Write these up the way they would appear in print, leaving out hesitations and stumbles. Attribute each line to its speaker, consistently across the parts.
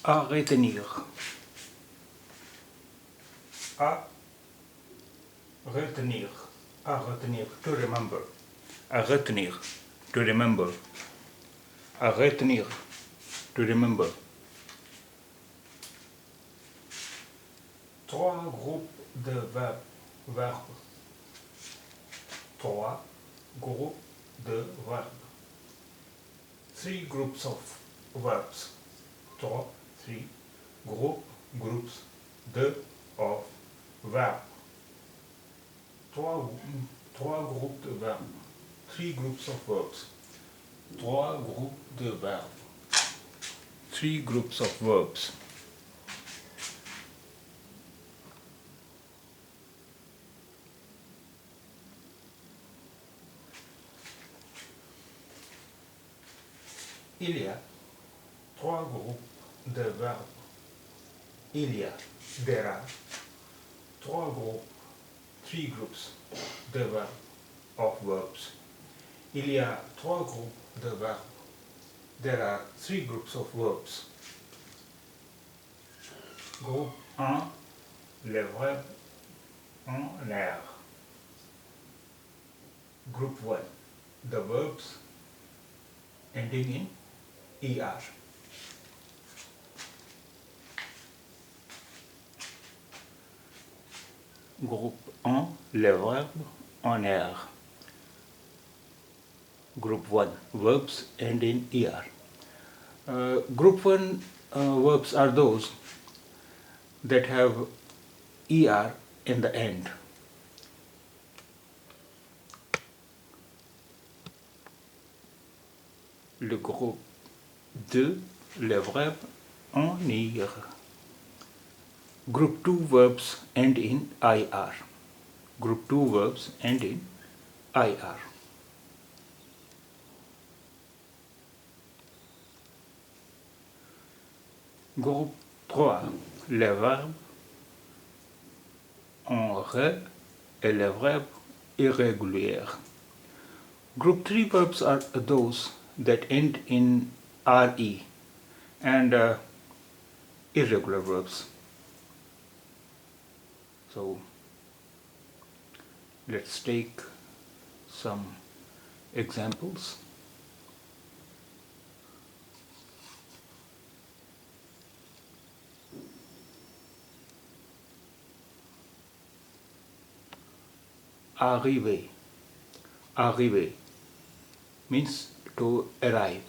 Speaker 1: À retenir. À retenir. À retenir. To remember. À retenir. To remember. À retenir. To remember. Trois groupes de verbes. Trois groupes de verbes. Three groups of verbs. Three groups de of verbes. Trois groupes de verbes. Three groups of verbs. Trois groupes de verbes. Three groups of verbs. Il y a trois groupes de verbes. Il y a, there are, trois groupes, three groups de verbes, of verbs. Il y a trois groupes de verbes. There are three groups of verbs. Groupe 1, les verbes en l'air. Group 1, the verbs ending in ER. Groupe 1, les verbes en air. Group 1, verbs end in ER. Group 1 verbs are those that have ER in the end. Le groupe 2, les verbes en IR. Group 2 verbs end in IR. Group 2 verbs end in IR. Groupe 3, les verbes en RE et les verbes irréguliers. Group 3 verbs are those that end in RE and irregular verbs. So let's take some examples. Arriver. Arriver means to arrive.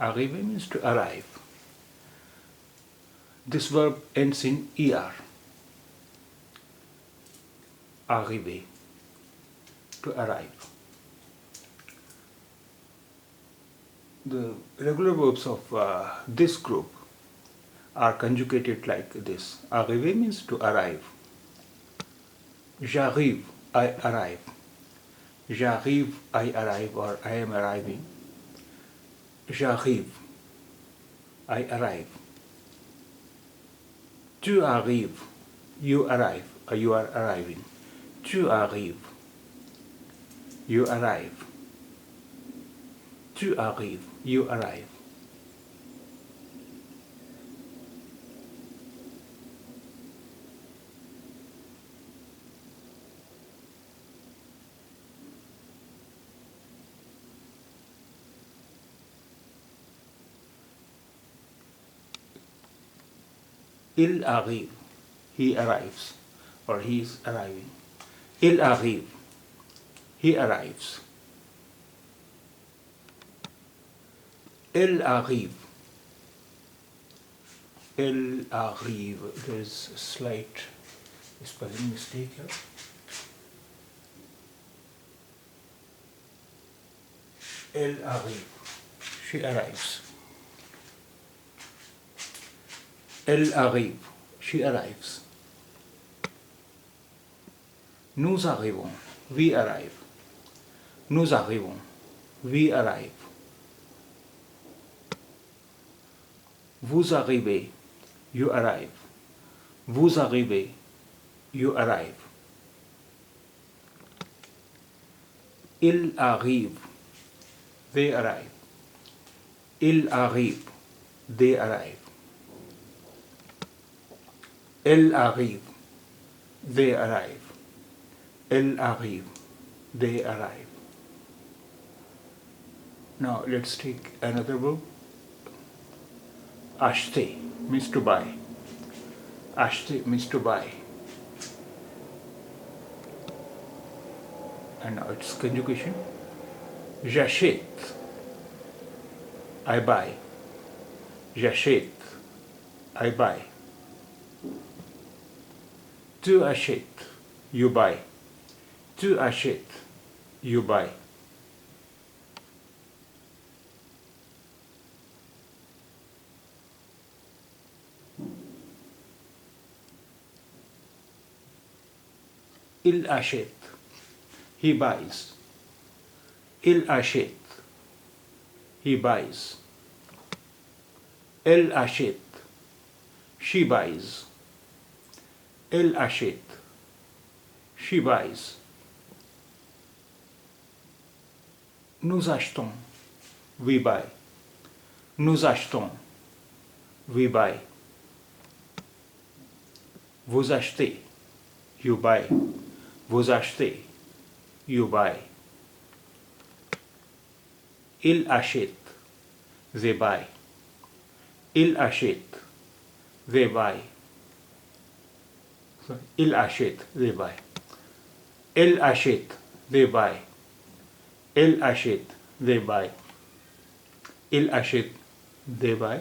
Speaker 1: Arriver means to arrive. This verb ends in ER. Arriver, to arrive. The regular verbs of this group are conjugated like this. Arriver means to arrive. J'arrive, I arrive. J'arrive, I arrive, or I am arriving. J'arrive, I arrive. Tu arrives, you arrive, or you are arriving. Tu arrives, you arrive. Tu arrives, you arrive. Il arrive, he arrives, or he is arriving. Il arrive, he arrives. Elle arrive. Elle arrive. There is a slight spelling mistake here. Elle arrive. She arrives. Elle arrive. She arrives. Nous arrivons. We arrive. Nous arrivons. We arrive. Vous arrivez. You arrive. Vous arrivez. You arrive. Ils arrivent. They arrive. Il arrive. they arrive. Elle arrive, they arrive. Elle arrive, they arrive. Now let's take another verb. Acheter means to buy. Acheter means to buy. And now its conjugation. J'achète, I buy. J'achète, I buy. Tu achètes, you buy. Tu achètes, you buy. Il achète, he buys. Il achète, he buys. Elle achète, she buys. Elle achète, she buys. Nous achetons, we buy. Nous achetons, we buy. Vous achetez, you buy. Vous achetez, you buy. Ils achètent, they buy. Ils achètent, they buy. Ils achètent, they buy. Elle achète, they buy. Elle achète, they buy. Il achète, they buy.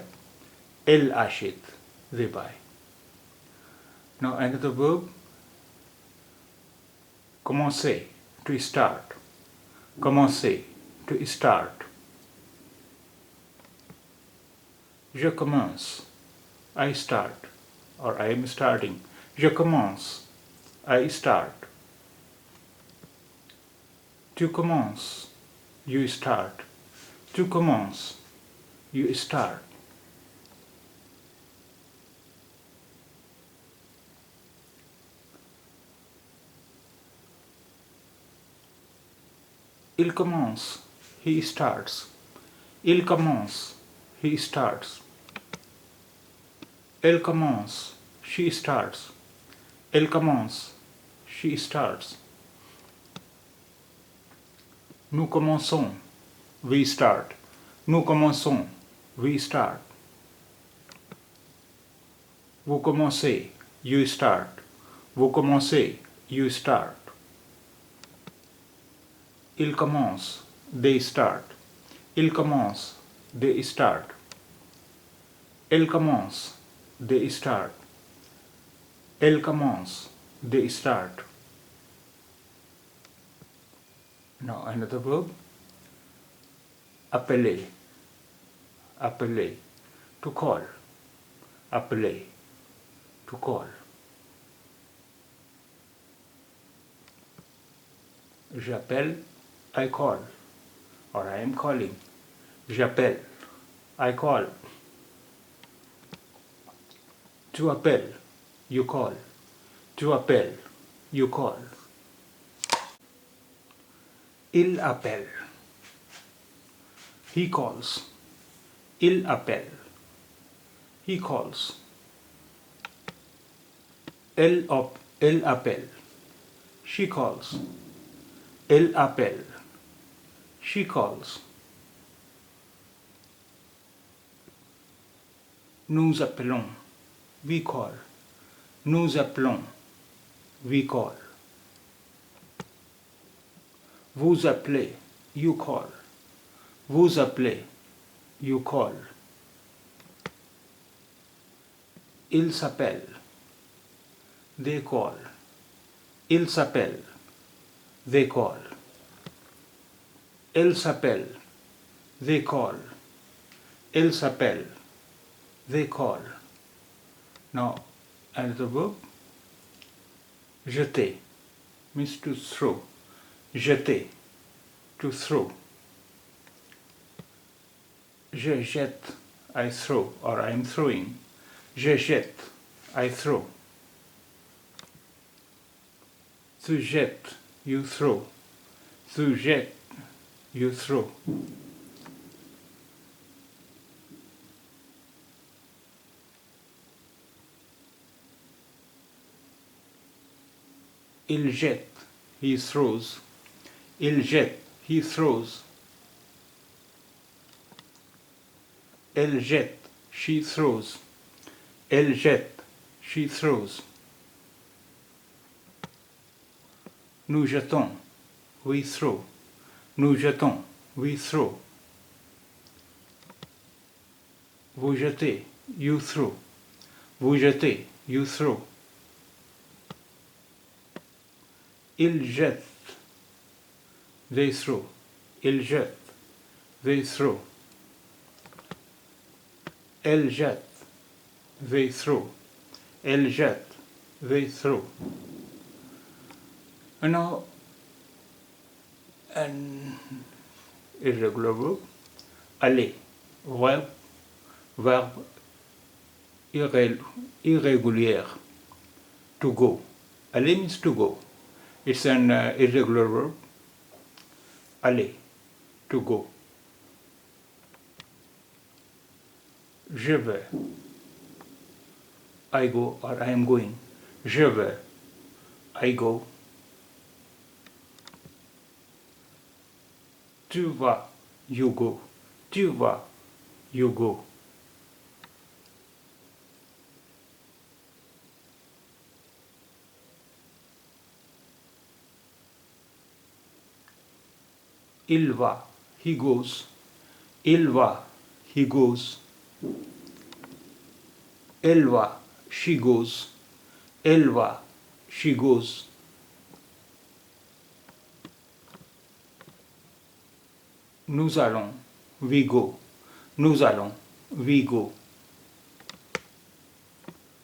Speaker 1: Elle achète, they buy. Now another verb. Commencer, to start. Commencer, to start. Je commence, I start, or I am starting. Je commence, I start. Tu commences, you start. Tu commences, you start. Il commence, he starts. Il commence, he starts. Elle commence, she starts. Elle commence, she starts. Nous commençons, we start. Nous commençons, we start. Vous commencez, you start. Vous commencez, you start. Il commence, they start. Il commence, they start. Elle commence, they start. Elle commence, they start. Now another verb. Appeler. Appeler. To call. Appeler. To call. J'appelle, I call. Or I am calling. J'appelle, I call. Tu appelles, you call. Tu appelles, you call. Il appelle, he calls. Il appelle, he calls. Elle appelle, she calls. Elle appelle, she calls. Nous appelons, we call. Nous appelons, we call. Vous appelez, you call. Vous appelez, you call. Il s'appelle, they call. Il s'appelle, they call. Elle s'appelle, they call. Elle s'appelle, they call. Now, another verb. Jeter means to throw. Jeter, to throw. Je jette, I throw, or I am throwing. Je jette, I throw. Tu jettes, you throw. Tu jettes, you throw. Il jette, he throws. Il jette, he throws. Elle jette, she throws. Elle jette, she throws. Nous jetons, we throw. Nous jetons, we throw. Vous jetez, you throw. Vous jetez, you throw. Ils jettent, they throw. Ils jettent, they throw. Elles jettent, they throw. Elles jettent, they throw. Now, an irregular verb, aller, verbe irrégulier, to go. Aller means to go. It's an irregular verb, aller, to go. Je vais, I go or I am going. Je vais, I go. Tu vas, you go. Tu vas, you go. Il va, he goes. Il va, he goes. Elle va, she goes. Elle va, she goes. Nous allons, we go. Nous allons, we go.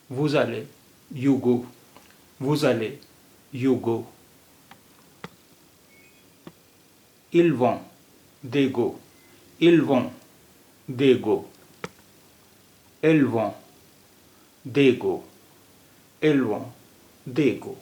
Speaker 1: Vous allez, you go. Vous allez, you go. Ils vont, they go. Ils vont, they go. Elles vont, they go. Elles vont, they go.